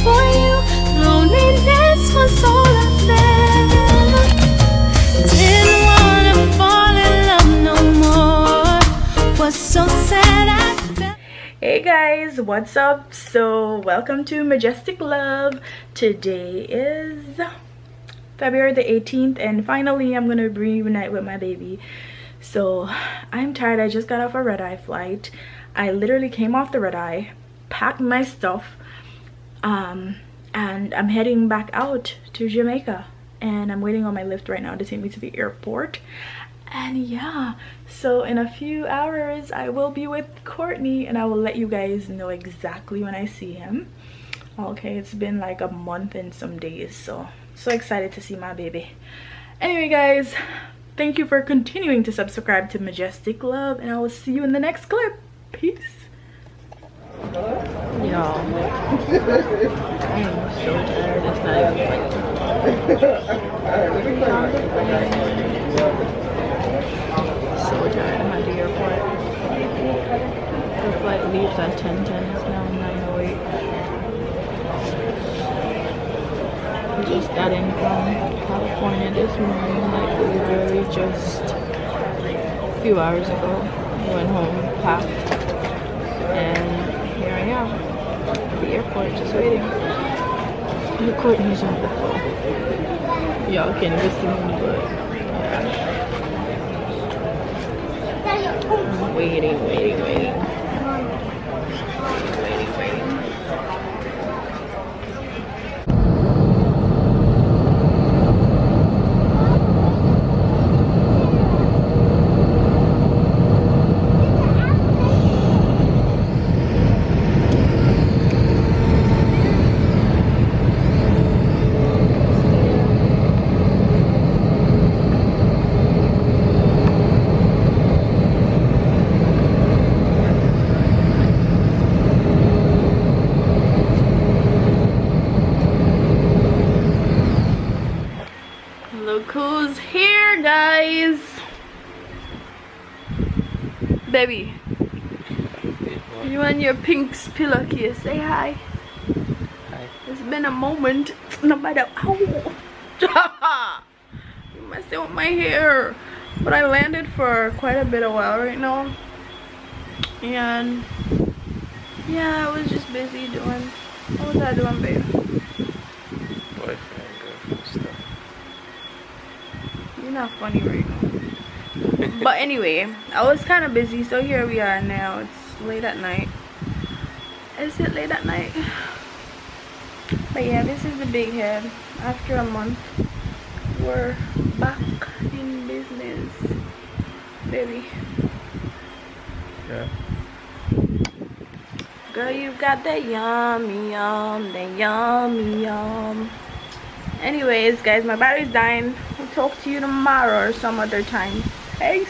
for you. Loneliness was all I felt. Didn't wanna fall in love no more. Was so sad I felt. Hey guys, what's up? So welcome to Majestic Love. Today is February the 18th and finally I'm gonna reunite with my baby. So I'm tired. I just got off a red-eye flight. I literally came off the red-eye, packed my stuff, and I'm heading back out to Jamaica, and I'm waiting on my lift right now to take me to the airport. And yeah, so in a few hours I will be with Courtney and I will let you guys know exactly when I see him. Okay, it's been like a month and some days, so excited to see my baby. Anyway guys, thank you for continuing to subscribe to Majestic Love, and I will see you in the next clip. Peace. Y'all, I am so tired. It's not even funny. So tired. I'm at the airport. The flight leaves at 10:10. It's now 9:08. Just got in from California this morning, like literally just a few hours ago. Went home, packed, and here I am at the airport just waiting. The Courtney's on the phone. Y'all can listen, but yeah. I'm waiting. Look who's here, guys. Baby, you and your pink pillowcase, say hi. Hi. It's been a moment. No matter how. You messing with my hair. But I landed for quite a bit of while right now. And yeah, I was just busy doing. What was I doing, babe? Boyfriend, girlfriend stuff. You're not funny right now. But anyway, I was kind of busy, so here we are now. It's late at night. Is it late at night? But yeah, this is the big head. After a month, we're back in business, baby. Yeah. Girl, you got that yummy yum, that yummy yum. Anyways, guys, my battery's dying. I'll talk to you tomorrow or some other time. Peace.